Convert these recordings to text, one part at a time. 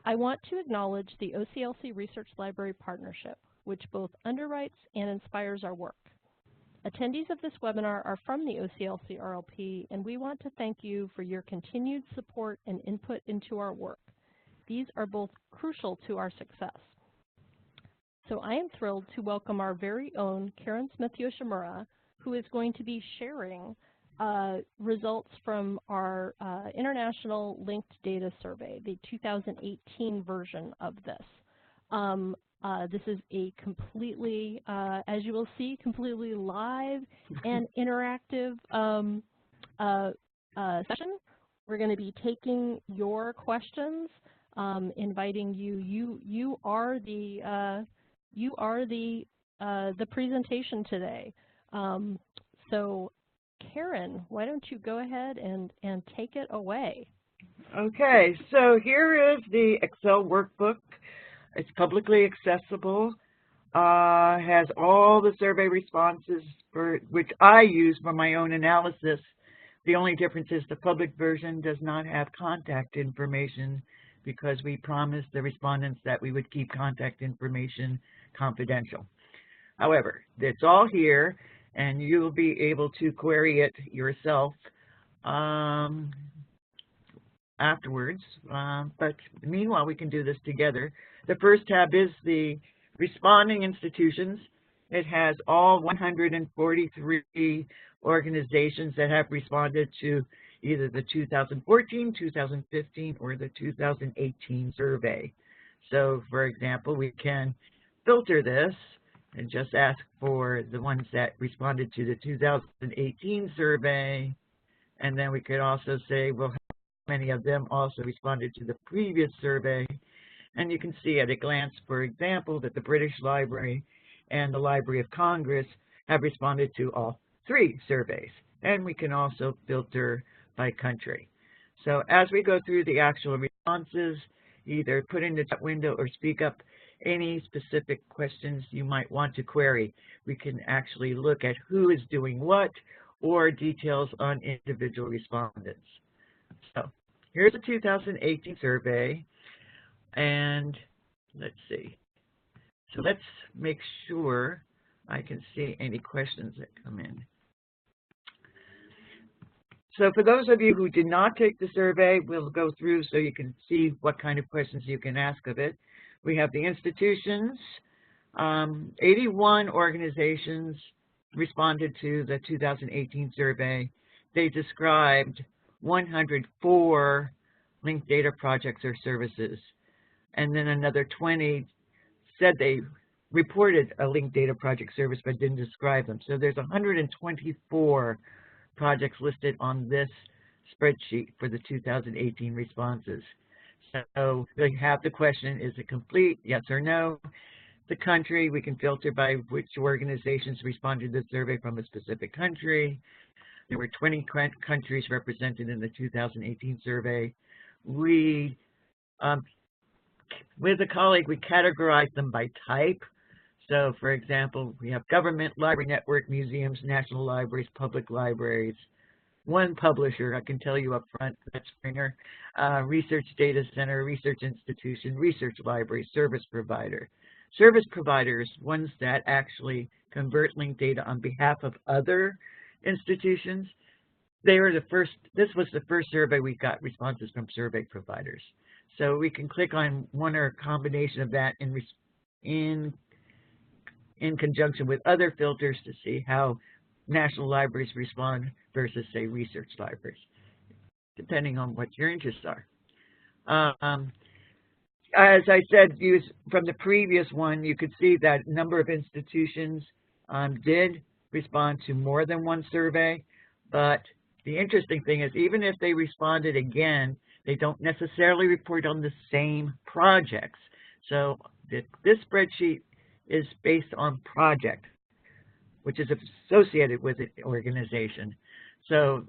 I want to acknowledge the OCLC Research Library Partnership, which both underwrites and inspires our work. Attendees of this webinar are from the OCLC RLP, and we want to thank you for your continued support and input into our work. These are both crucial to our success. So I am thrilled to welcome our very own Karen Smith-Yoshimura, who is going to be sharing results from our International Linked Data Survey, the 2018 version of this. This is a completely, as you will see, completely live and interactive session. We're going to be taking your questions, inviting you. You are the presentation today. So, Karen, why don't you go ahead and take it away? Okay, so here is the Excel workbook. It's publicly accessible, has all the survey responses which I use for my own analysis. The only difference is the public version does not have contact information because we promised the respondents that we would keep contact information confidential. However, it's all here, and you'll be able to query it yourself afterwards. But meanwhile, we can do this together. The first tab is the responding institutions. It has all 143 organizations that have responded to either the 2014, 2015, or the 2018 survey. So, for example, we can filter this and just ask for the ones that responded to the 2018 survey. And then we could also say, well, how many of them also responded to the previous survey? And you can see at a glance, for example, that the British Library and the Library of Congress have responded to all 3 surveys. And we can also filter by country. So as we go through the actual responses, either put in the chat window or speak up any specific questions you might want to query. We can actually look at who is doing what or details on individual respondents. So here's the 2018 survey, and let's see. So let's make sure I can see any questions that come in. So for those of you who did not take the survey, we'll go through so you can see what kind of questions you can ask of it. We have the institutions. 81 organizations responded to the 2018 survey. They described 104 linked data projects or services. And then another 20 said they reported a linked data project service but didn't describe them. So there's 124 projects listed on this spreadsheet for the 2018 responses. So we have the question, is it complete, yes or no? The country, we can filter by which organizations responded to the survey from a specific country. There were 20 countries represented in the 2018 survey. We, with a colleague, we categorized them by type. So, for example, we have government, library network, museums, national libraries, public libraries. One publisher, I can tell you up front, that's Springer, research data center, research institution, research library, service provider. Service providers, ones that actually convert linked data on behalf of other institutions. They were the first, this was the first survey we got responses from survey providers. So we can click on one or a combination of that in conjunction with other filters to see how national libraries respond versus, say, research libraries, depending on what your interests are. As I said, from the previous one, you could see that a number of institutions did respond to more than one survey, but the interesting thing is even if they responded again, they don't necessarily report on the same projects. So this spreadsheet is based on project, which is associated with an organization. So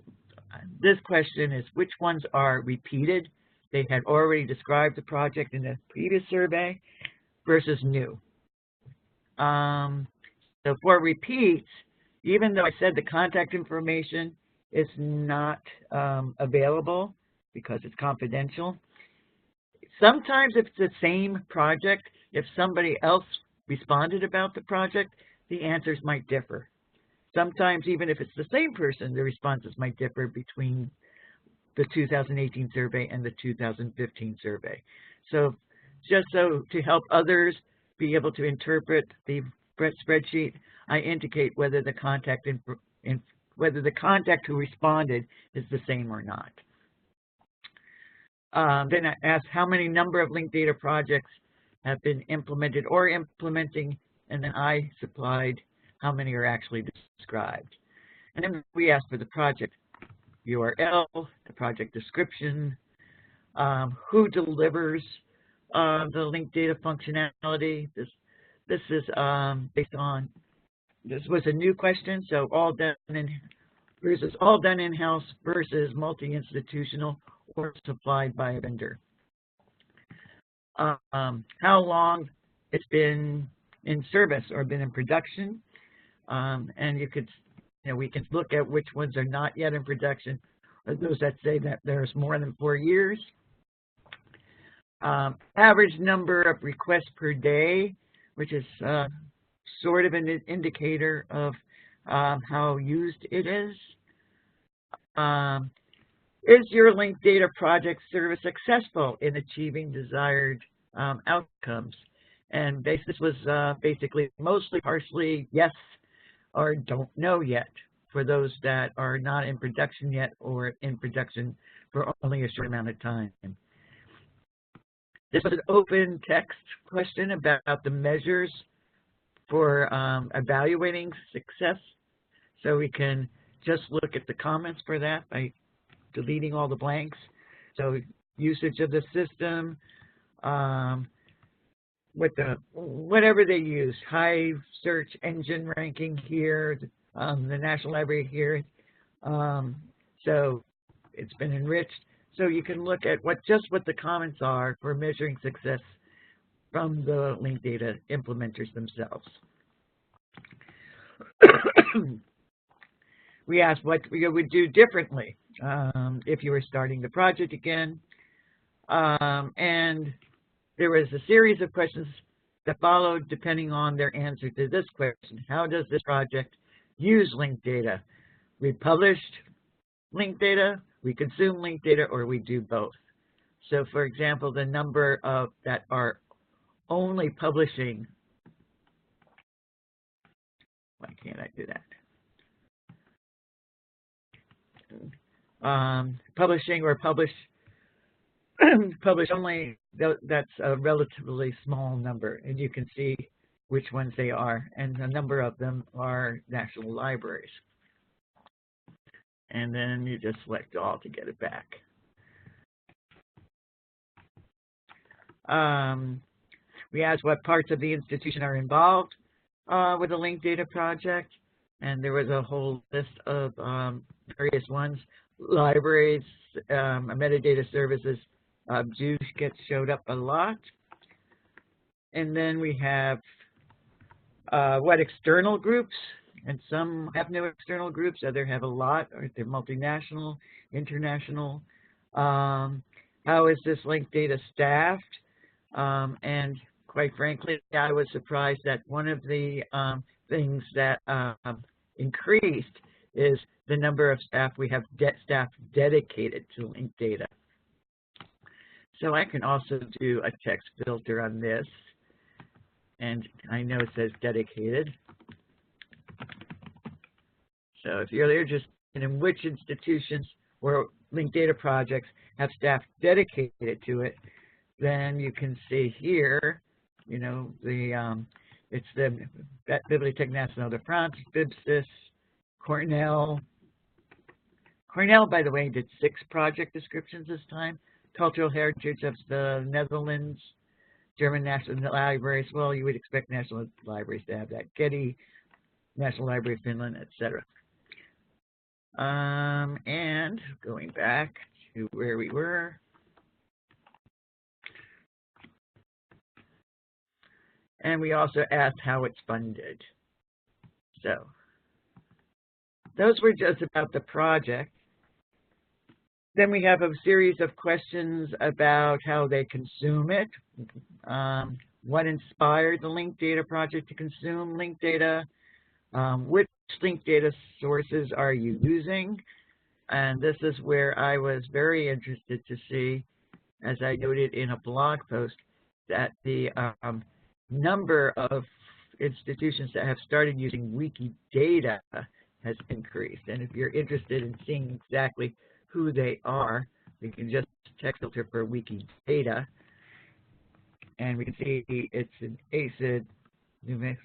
this question is which ones are repeated? They had already described the project in the previous survey versus new. So for repeats, even though I said the contact information is not available because it's confidential, Sometimes if it's the same project, if somebody else responded about the project, the answers might differ. Sometimes even if it's the same person, the responses might differ between the 2018 survey and the 2015 survey. So just so to help others be able to interpret the spreadsheet, I indicate whether the contact who responded is the same or not. Then I asked how many number of linked data projects have been implemented or implementing, and then I supplied how many are actually described. And then we asked for the project URL, the project description, who delivers the linked data functionality. This is based on, this was a new question, so all done in-house versus multi-institutional or supplied by a vendor. How long it's been in service or been in production, and we can look at which ones are not yet in production, or those that say that there's more than 4 years. Average number of requests per day, which is sort of an indicator of how used it is. Is your linked data project service successful in achieving desired outcomes? And this was basically mostly partially yes or don't know yet for those that are not in production yet or in production for only a short amount of time. This was an open text question about the measures for evaluating success. So we can just look at the comments for that by deleting all the blanks. So usage of the system, whatever they use, high search engine ranking here, the National Library here. So it's been enriched. So you can look at what the comments are for measuring success from the linked data implementers themselves. We asked what we would do differently if you were starting the project again. And there was a series of questions that followed depending on their answer to this question. How does this project use linked data? We published linked data, we consume linked data, or we do both. So for example, the number of that are only publishing, why can't I do that? Publishing or publish only, that's a relatively small number, and you can see which ones they are, and a number of them are national libraries. And then you just select all to get it back. We asked what parts of the institution are involved with a linked data project, and there was a whole list of various ones. Libraries, metadata services, showed up a lot. And then we have what external groups, and some have no external groups, others have a lot, or they're multinational, international. How is this linked data staffed? And quite frankly, I was surprised that one of the things that increased is the number of staff. We have staff dedicated to linked data. So I can also do a text filter on this, and I know it says dedicated. So if you're interested in which institutions or linked data projects have staff dedicated to it, then you can see here, you know, it's the Bibliothèque Nationale de France, BibSys, Cornell. Cornell, by the way, did 6 project descriptions this time. Cultural Heritage of the Netherlands, German National Libraries. Well, you would expect national libraries to have that. Getty, National Library of Finland, etc. And going back to where we were. And we also asked how it's funded. So those were just about the project. Then we have a series of questions about how they consume it. What inspired the linked data project to consume linked data? Which linked data sources are you using? And this is where I was very interested to see, as I noted in a blog post, that the number of institutions that have started using Wikidata has increased. And if you're interested in seeing exactly who they are, we can just text filter for Wikidata, and we can see it's an ACID, Numix,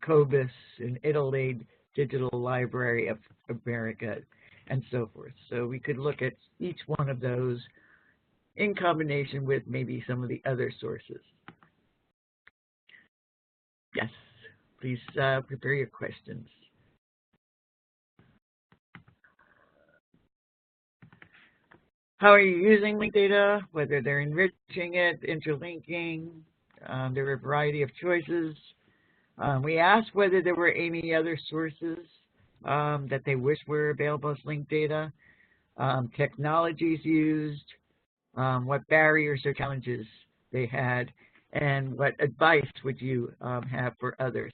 Cobus, an Italy Digital Library of America, and so forth. So we could look at each one of those in combination with maybe some of the other sources. Yes, please prepare your questions. How are you using linked data? Whether they're enriching it, interlinking, there are a variety of choices. We asked whether there were any other sources that they wish were available as linked data, technologies used, what barriers or challenges they had, and what advice would you have for others.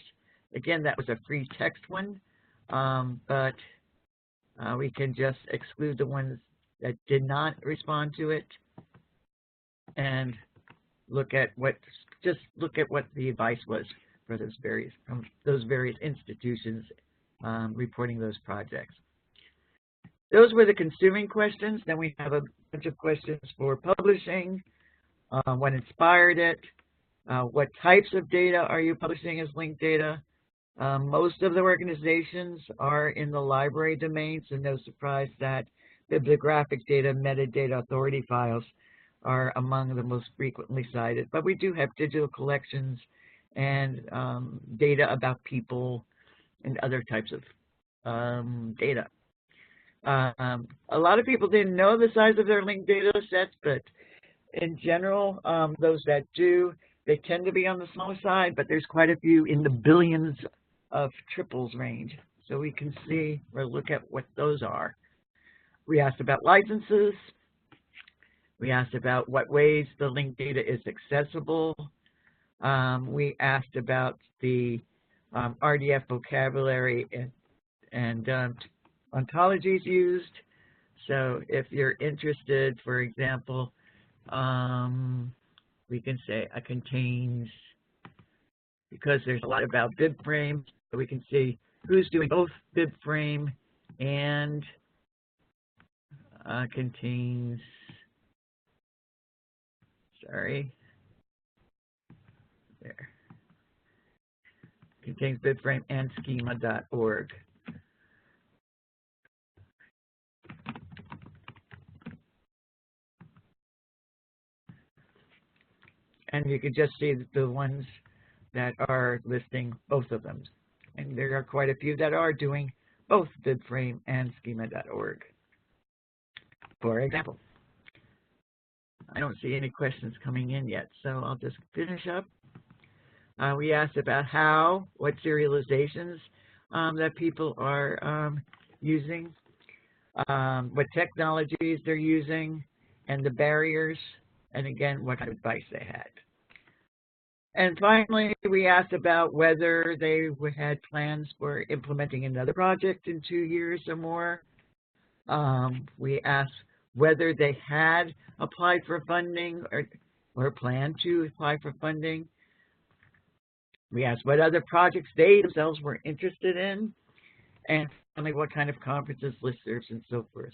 Again, that was a free text one, but we can just exclude the ones that did not respond to it and look at what the advice was for those various institutions reporting those projects. Those were the consuming questions. Then we have a bunch of questions for publishing, what inspired it, what types of data are you publishing as linked data. Most of the organizations are in the library domain, so no surprise that bibliographic data, metadata, authority files are among the most frequently cited. But we do have digital collections and data about people and other types of data. A lot of people didn't know the size of their linked data sets, but in general, those that do, they tend to be on the smaller side, but there's quite a few in the billions of triples range. So we can see or look at what those are. We asked about licenses. We asked about what ways the linked data is accessible. We asked about the RDF vocabulary and ontologies used. So if you're interested, for example, we can say it contains, because there's a lot about bibframe, so we can see who's doing both bibframe and contains, there. Contains bibframe and schema.org. And you can just see the ones that are listing both of them. And there are quite a few that are doing both bibframe and schema.org. For example, I don't see any questions coming in yet, so I'll just finish up. We asked about what serializations that people are using, what technologies they're using, and the barriers, and again, what kind of advice they had. And finally, we asked about whether they had plans for implementing another project in 2 years or more. We asked whether they had applied for funding or planned to apply for funding. We asked what other projects they themselves were interested in, and finally, what kind of conferences, listservs, and so forth,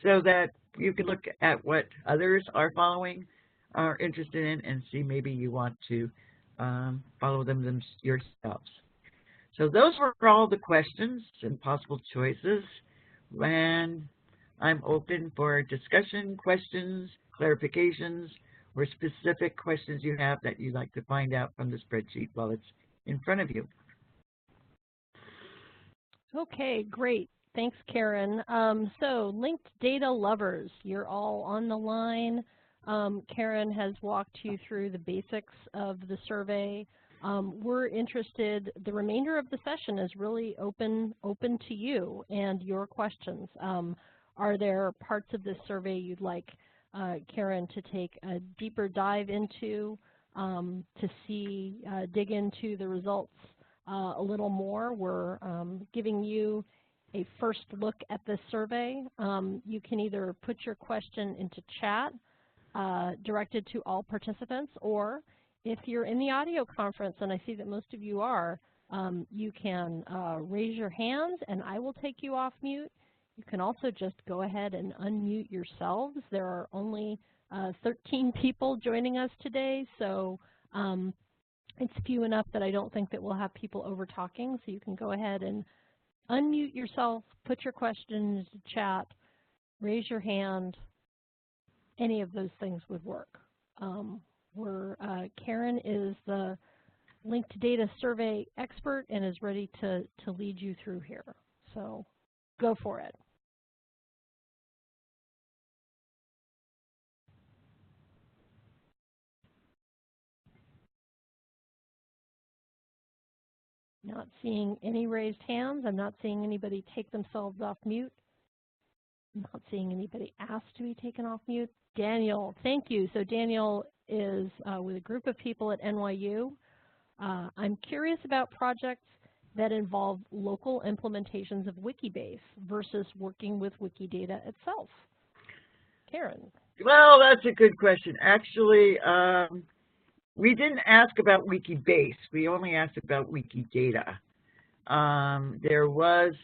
so that you can look at what others are following, are interested in, and see maybe you want to follow them yourselves. So those were all the questions and possible choices, and I'm open for discussion, questions, clarifications, or specific questions you have that you'd like to find out from the spreadsheet while it's in front of you. Okay, great. Thanks, Karen. So linked data lovers, you're all on the line. Karen has walked you through the basics of the survey. We're interested, the remainder of the session is really open to you and your questions. Are there parts of this survey you'd like Karen to take a deeper dive into, to see, dig into the results a little more? We're giving you a first look at this survey. You can either put your question into chat directed to all participants, or if you're in the audio conference, and I see that most of you are, you can raise your hands and I will take you off mute. You can also just go ahead and unmute yourselves. There are only 13 people joining us today, so it's few enough that I don't think that we'll have people over talking, so you can go ahead and unmute yourself, put your question into chat, raise your hand. Any of those things would work. Karen is the linked data survey expert and is ready to lead you through here. So go for it. Not seeing any raised hands. I'm not seeing anybody take themselves off mute. Not seeing anybody ask to be taken off mute. Daniel, thank you. So Daniel is with a group of people at NYU. I'm curious about projects that involve local implementations of Wikibase versus working with Wikidata itself. Karen. Well, that's a good question. Actually, we didn't ask about Wikibase. We only asked about Wikidata. There was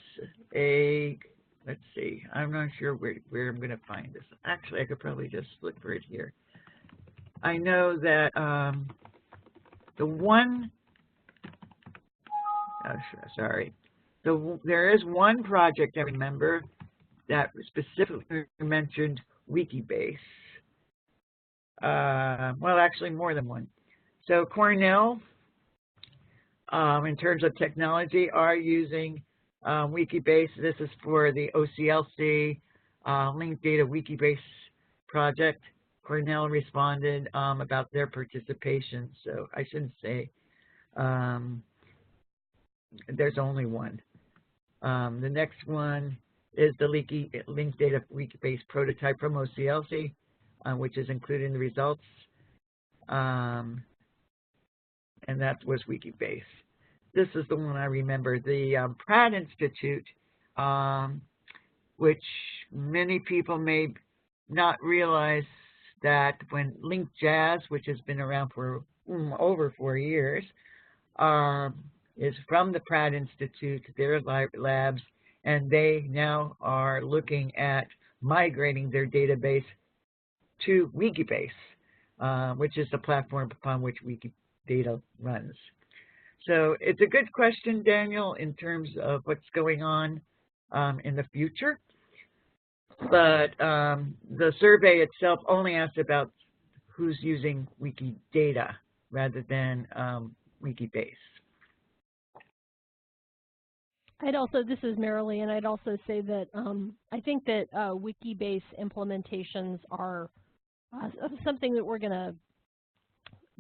a, let's see, I'm not sure where I'm going to find this. Actually, I could probably just look for it here. I know that there is one project I remember that specifically mentioned Wikibase. Well, actually more than one. So Cornell, in terms of technology, are using Wikibase. This is for the OCLC linked data Wikibase project. Cornell responded about their participation, so I shouldn't say there's only one. The next one is the linked data Wikibase prototype from OCLC, which is included in the results, and that was Wikibase. This is the one I remember. The Pratt Institute, which many people may not realize that when Linked Jazz, which has been around for over 4 years, is from the Pratt Institute, their labs, and they now are looking at migrating their database to Wikibase, which is the platform upon which Wikidata runs. So it's a good question, Daniel, in terms of what's going on in the future. But the survey itself only asked about who's using Wikidata rather than Wikibase. This is Marilee, and I'd also say that I think that Wikibase implementations are something that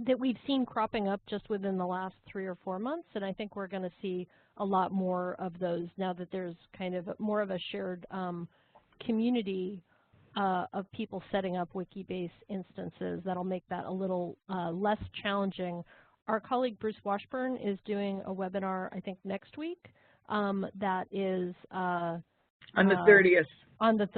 that we've seen cropping up just within the last 3 or 4 months, and I think we're going to see a lot more of those now that there's kind of more of a shared community of people setting up Wikibase instances. That'll make that a little less challenging. Our colleague Bruce Washburn is doing a webinar, I think, next week. That is on the 30th. On the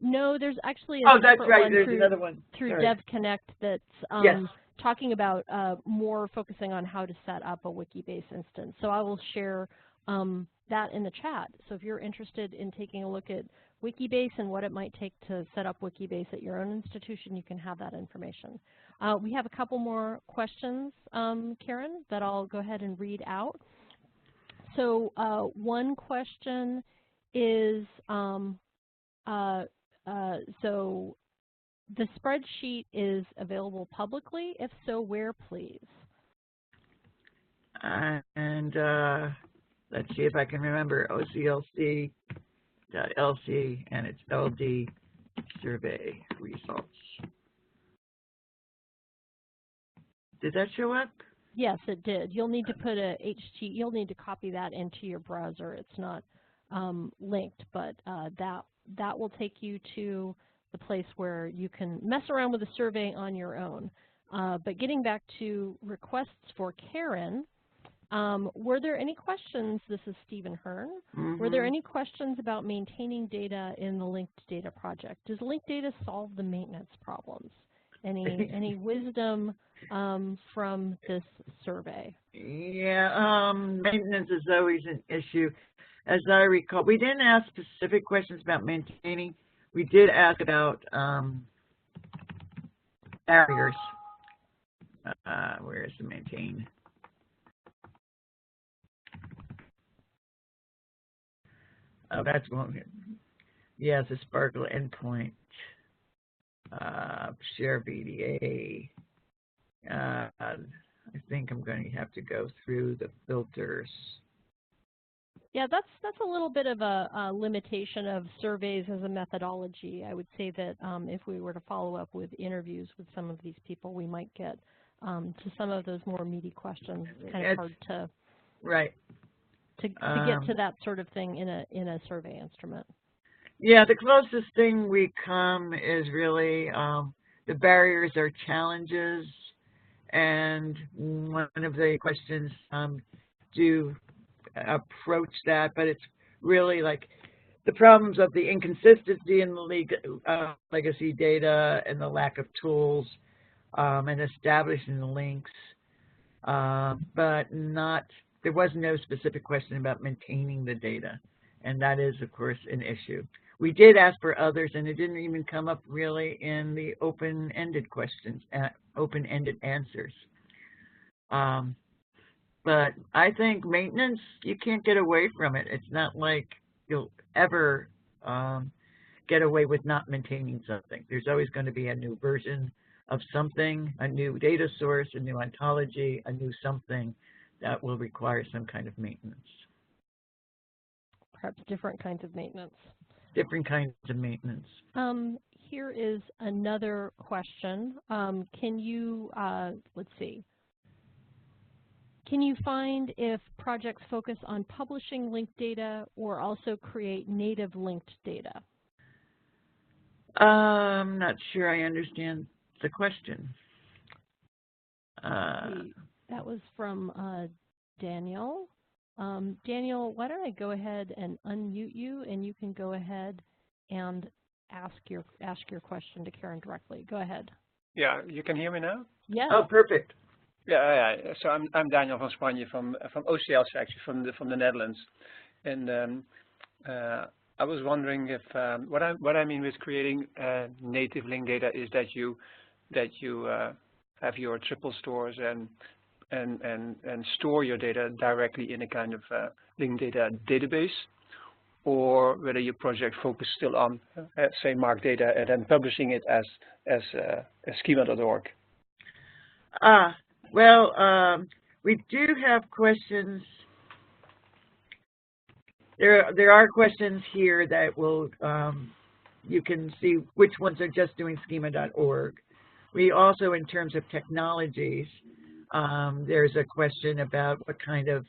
no, there's actually a that's right. There's another one through DevConnect that's yes. talking about more focusing on how to set up a Wikibase instance. So I will share that in the chat. So if you're interested in taking a look at Wikibase and what it might take to set up Wikibase at your own institution, you can have that information. We have a couple more questions, Karen, that I'll go ahead and read out. So one question is, so the spreadsheet is available publicly. If so, where, please? And let's see if I can remember. OCLC.LC, and it's LD survey results. Did that show up? Yes, it did. You'll need to put you'll need to copy that into your browser. It's not linked, but that will take you to the place where you can mess around with the survey on your own. But getting back to requests for Karen, were there any questions? This is Stephen Hearn. Were there any questions about maintaining data in the linked data project? Does linked data solve the maintenance problems? Any wisdom from this survey? Yeah, maintenance is always an issue. As I recall, we didn't ask specific questions about maintaining. We did ask about barriers. Where is the maintain? Oh, that's one. Yeah, it's a Sparkle endpoint. Share VDA. I think I'm going to have to go through the filters. Yeah, that's a little bit of a limitation of surveys as a methodology. I would say that if we were to follow up with interviews with some of these people, we might get to some of those more meaty questions. It's kind of hard to to get to that sort of thing in a survey instrument. Yeah, the closest thing we come is really the barriers are challenges, and one of the questions do approach that, but it's really like the problems of the inconsistency in the legacy data and the lack of tools and establishing the links, but there was no specific question about maintaining the data, and that is, of course, an issue. We did ask for others, and it didn't even come up really in the open-ended questions, open-ended answers. But I think maintenance, you can't get away from it. It's not like you'll ever get away with not maintaining something. There's always going to be a new version of something, a new data source, a new ontology, a new something that will require some kind of maintenance. Perhaps different kinds of maintenance. Different kinds of maintenance. Here is another question. Can you, let's see. Can you find if projects focus on publishing linked data or also create native linked data? I'm not sure I understand the question. That was from Daniel. Daniel, why don't I go ahead and unmute you, and you can go ahead and ask your question to Karen directly. Go ahead. Yeah, you can hear me now? Yeah. Oh, perfect. Yeah. So I'm Daniel van Spanje from OCLC, actually from the Netherlands, and I was wondering if what I mean with creating native link data is that you have your triple stores and store your data directly in a kind of linked data database, or whether your project focus still on say marked data and then publishing it as schema.org. Well, we do have questions. There are questions here that will you can see which ones are just doing schema.org. We also, in terms of technologies, there's a question about what kind of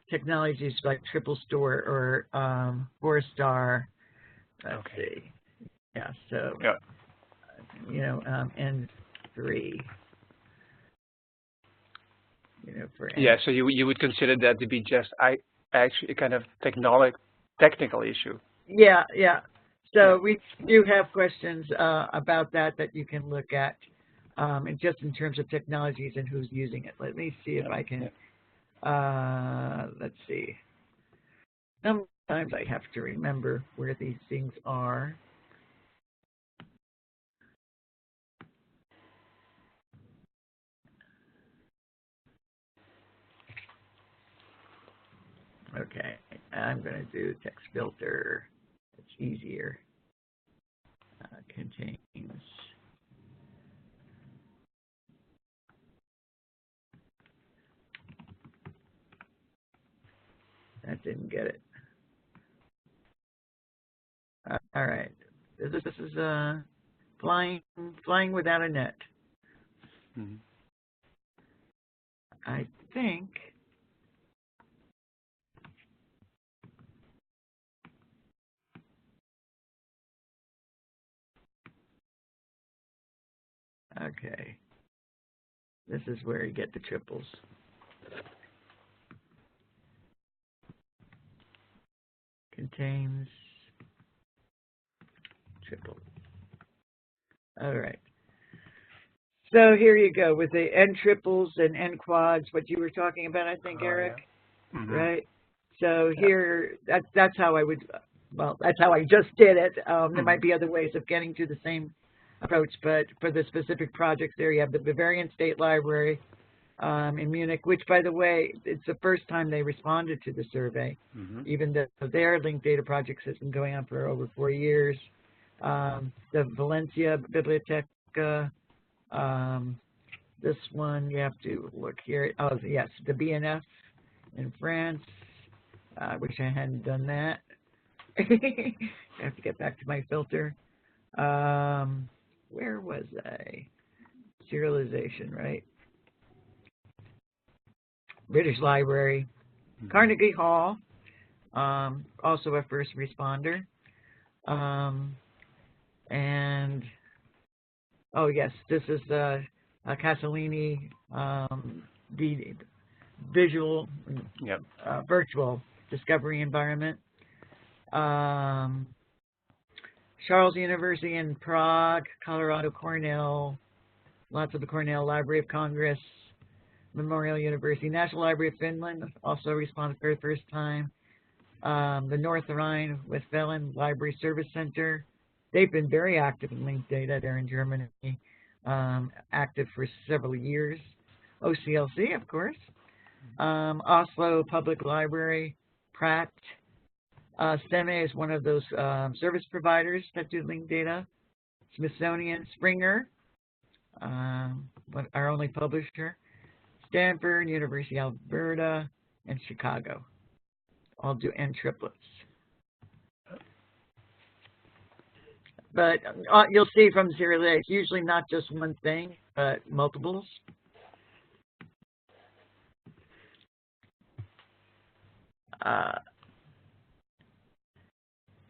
technologies like triple store or 4-star. Let's see. Yeah. So you know, N3. You know, for yeah. So you would consider that to be just actually a kind of technical issue. Yeah. So we do have questions about that you can look at, and just in terms of technologies and who's using it. Let me see if I can. Let's see. Sometimes I have to remember where these things are. Okay, I'm going to do text filter. It's easier. Contains. That didn't get it. All right. This is flying without a net. Mm-hmm. I think okay. This is where you get the triples. Contains triple. All right. So here you go with the N triples and N quads, what you were talking about, I think, Eric, yeah. right? So here, that's how I would, well, that's how I just did it. There might be other ways of getting to the same approach, but for the specific projects there, you have the Bavarian State Library in Munich, which, by the way, it's the first time they responded to the survey, even though their linked data projects has been going on for over 4 years. The Valencia Biblioteca, this one, you have to look here. Oh, yes, the BNF in France. I wish I hadn't done that. I have to get back to my filter. Where was I? Serialization, right? British Library. Carnegie Hall, also a first responder. And, oh yes, this is the Castellini visual, virtual discovery environment. Charles University in Prague, Colorado Cornell, lots of the Cornell Library of Congress, Memorial University, National Library of Finland, also responded for the first time. The North Rhine-Westphalen Library Service Center, they've been very active in linked data. They're in Germany, active for several years. OCLC, of course. Oslo Public Library, Pratt. STEME is one of those service providers that do linked data. Smithsonian, Springer, our only publisher. Stanford, University of Alberta, and Chicago. All do N triplets. But you'll see from serialization, it's usually not just one thing, but multiples.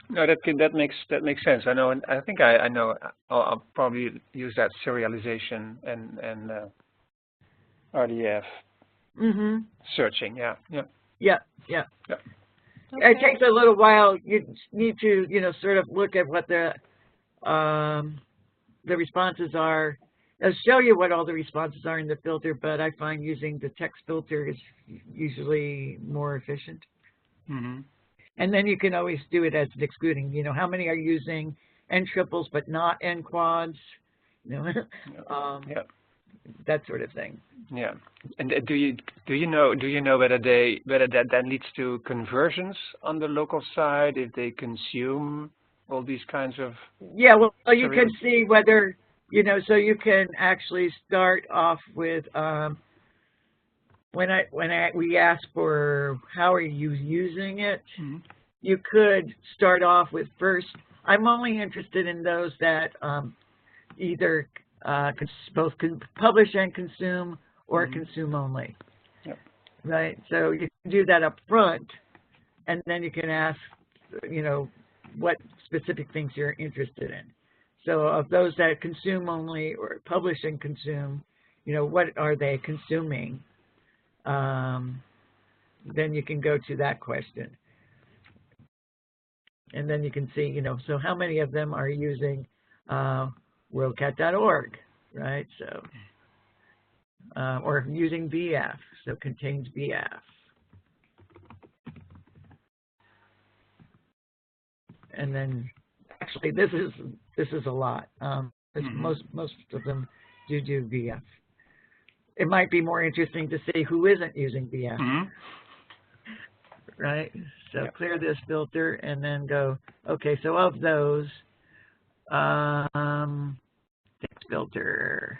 No, that makes sense. I know, and I think I know. I'll probably use that serialization and RDF searching. Yeah. Okay. It takes a little while. You need to, sort of look at what the responses are. It'll show you what all the responses are in the filter, but I find using the text filter is usually more efficient. And then you can always do it as an excluding. How many are using N triples but not N quads? That sort of thing. Yeah. And do you know whether that then leads to conversions on the local side if they consume all these kinds of? Yeah, well, you can see whether so you can actually start off with we ask for how are you using it, you could start off with first, I'm only interested in those that either both publish and consume or consume only. Right? So you can do that up front, and then you can ask, what specific things you're interested in. So of those that consume only or publish and consume, what are they consuming? Then you can go to that question. And then you can see, so how many of them are using worldcat.org, right? So, or using BF, so contains BF. And then, actually, this is a lot. Most of them do BF. It might be more interesting to see who isn't using BF, right? So clear this filter and then go, okay, so of those, text filter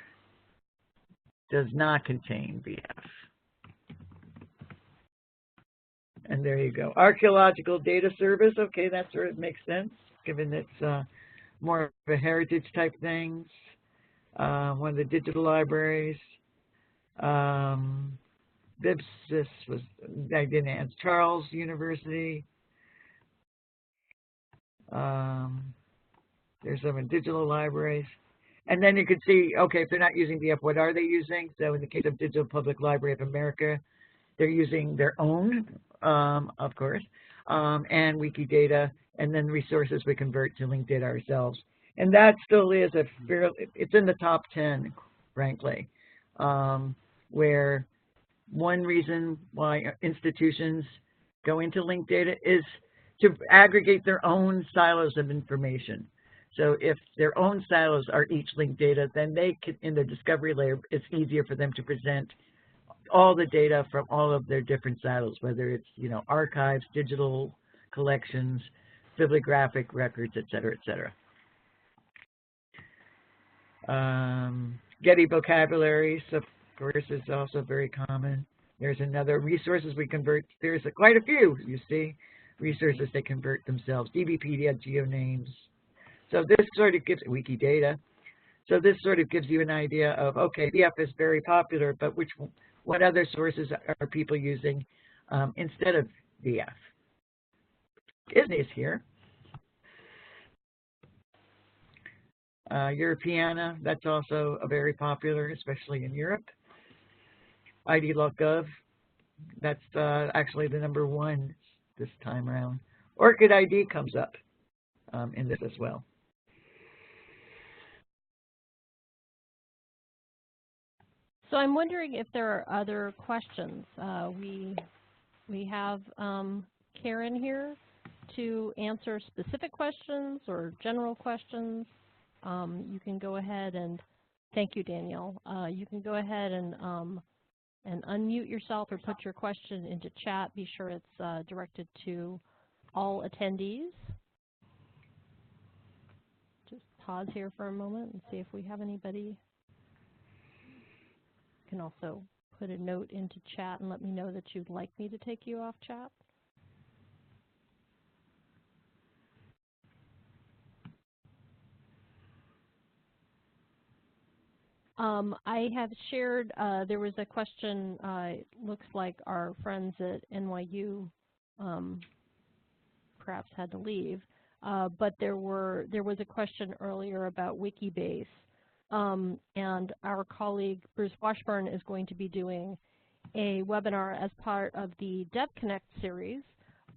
does not contain BF. And there you go. Archaeological Data Service, okay, that sort of makes sense, given it's more of a heritage type things. One of the digital libraries. BIPSIS was, I didn't answer, Charles University. There's some in digital libraries. And then you could see, okay, if they're not using DF, what are they using? So in the case of Digital Public Library of America, they're using their own, of course, and Wikidata, and then resources we convert to linked data ourselves. And that still is a fairly, it's in the top 10, frankly, where one reason why institutions go into linked data is to aggregate their own silos of information. So if their own silos are each linked data, then they can, in the discovery layer, it's easier for them to present all the data from all of their different silos, whether it's, you know, archives, digital collections, bibliographic records, et cetera, et cetera. Getty vocabularies, of course, is also very common. There's another, resources we convert. There's quite a few, you see, resources they convert themselves. DBpedia, GeoNames. So this sort of gives, Wikidata. So this sort of gives you an idea of, okay, DF is very popular, but what other sources are people using instead of DF? Disney's here. Europeana, that's also a very popular, especially in Europe. ID.gov, that's actually the #1 this time around. Orchid ID comes up in this as well. So I'm wondering if there are other questions. We have Karen here to answer specific questions or general questions. You can go ahead and, thank you, Danielle. You can go ahead and unmute yourself or put your question into chat. Be sure it's directed to all attendees. Just pause here for a moment and see if we have anybody. You can also put a note into chat and let me know that you'd like me to take you off chat. I have shared, there was a question, it looks like our friends at NYU perhaps had to leave, but there was a question earlier about Wikibase, and our colleague Bruce Washburn is going to be doing a webinar as part of the DevConnect series,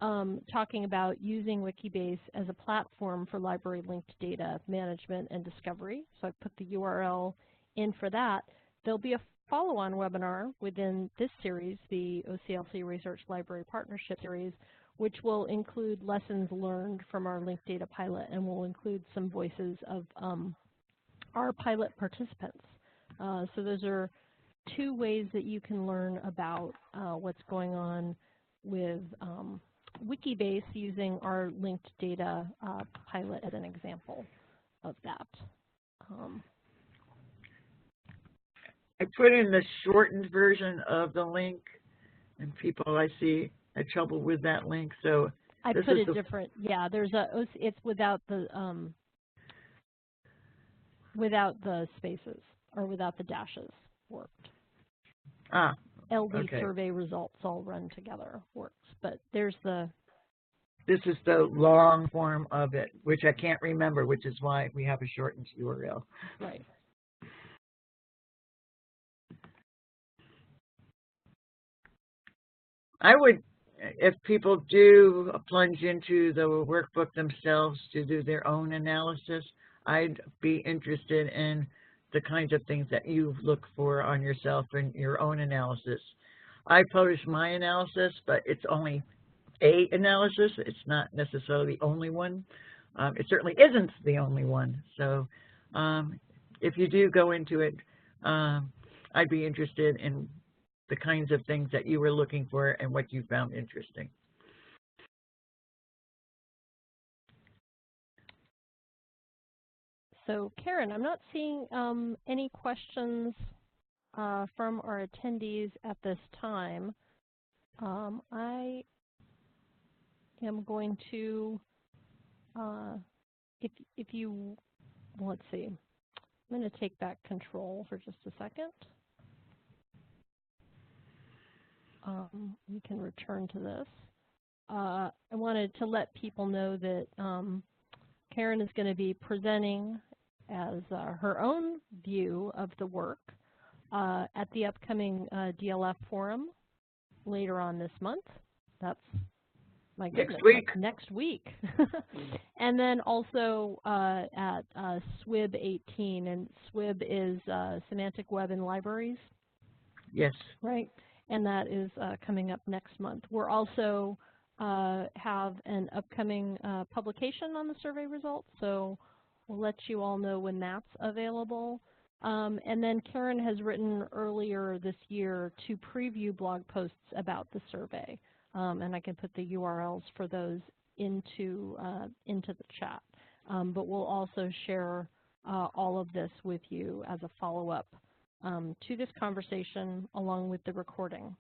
talking about using Wikibase as a platform for library linked data management and discovery. So I put the URL in for that. There'll be a follow-on webinar within this series, the OCLC Research Library Partnership Series, which will include lessons learned from our linked data pilot and will include some voices of our pilot participants. So those are two ways that you can learn about what's going on with Wikibase using our linked data pilot as an example of that. I put in the shortened version of the link, and people I see had trouble with that link. So I put a different, yeah. There's a, it's without the spaces or without the dashes worked. Ah, LD okay. survey results all run together works, but there's the. This is the long form of it, which I can't remember, which is why we have a shortened URL. Right. I would, if people do plunge into the workbook themselves to do their own analysis, I'd be interested in the kinds of things that you look for on yourself in your own analysis. I publish my analysis, but it's only a analysis. It's not necessarily the only one. It certainly isn't the only one. So if you do go into it, I'd be interested in the kinds of things that you were looking for and what you found interesting. So Karen, I'm not seeing any questions from our attendees at this time. I am going to, if you, let's see, I'm going to take back control for just a second. we can return to this. I wanted to let people know that Karen is going to be presenting as her own view of the work at the upcoming DLF forum later on this month. That's my goodness, next week. And then also at SWIB 18, and SWIB is Semantic Web and Libraries. Yes. Right, and that is coming up next month. We're also have an upcoming publication on the survey results, so we'll let you all know when that's available. And then Karen has written earlier this year 2 preview blog posts about the survey. And I can put the URLs for those into the chat. But we'll also share all of this with you as a follow-up to this conversation along with the recording.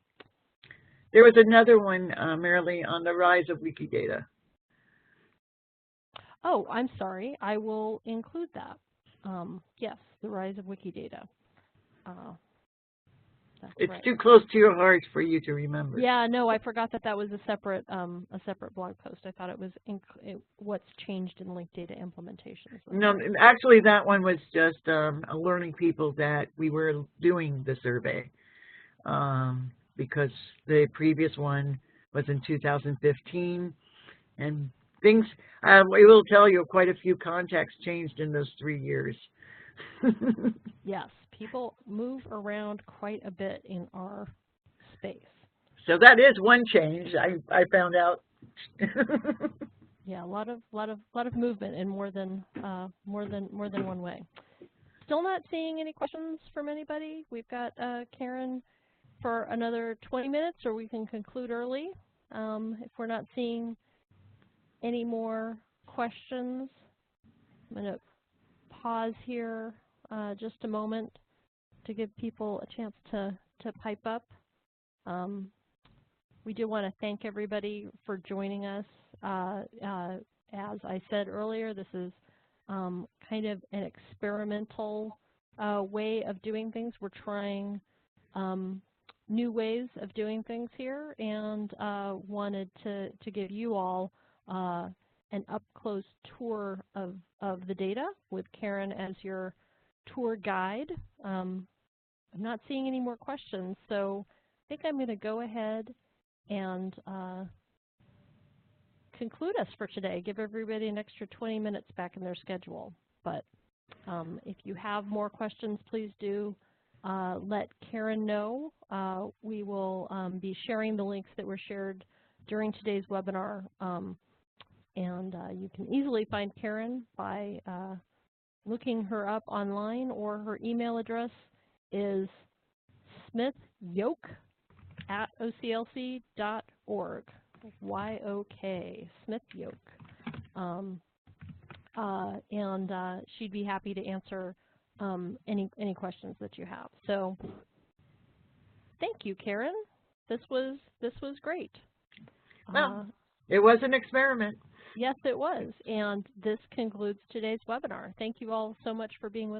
There was another one, Marilee, on the rise of Wikidata. Oh, I'm sorry. I will include that. Yes, the rise of Wikidata. It's right. too close to your heart for you to remember. Yeah, no, I forgot that was a separate blog post. I thought it was what's changed in linked data implementations. No, actually, that one was just alerting people that we were doing the survey because the previous one was in 2015, and things. We will tell you quite a few contexts changed in those 3 years. Yes, people move around quite a bit in our space. So that is one change I found out. Yeah, a lot of movement in more than one way. Still not seeing any questions from anybody. We've got Karen for another 20 minutes, or we can conclude early. If we're not seeing any more questions, I'm going to pause here just a moment to give people a chance to pipe up. We do want to thank everybody for joining us. As I said earlier, this is kind of an experimental way of doing things. We're trying new ways of doing things here, and wanted to give you all an up-close tour of the data with Karen as your tour guide. I'm not seeing any more questions, so I think I'm going to go ahead and conclude us for today. Give everybody an extra 20 minutes back in their schedule. But if you have more questions, please do let Karen know. We will be sharing the links that were shared during today's webinar. And you can easily find Karen by looking her up online, or her email address is smithyoke@oclc.org. Y-O-K, smithyoke. And she'd be happy to answer any questions that you have. So thank you, Karen. This was great. Well, it was an experiment. Yes, it was. And this concludes today's webinar. Thank you all so much for being with us.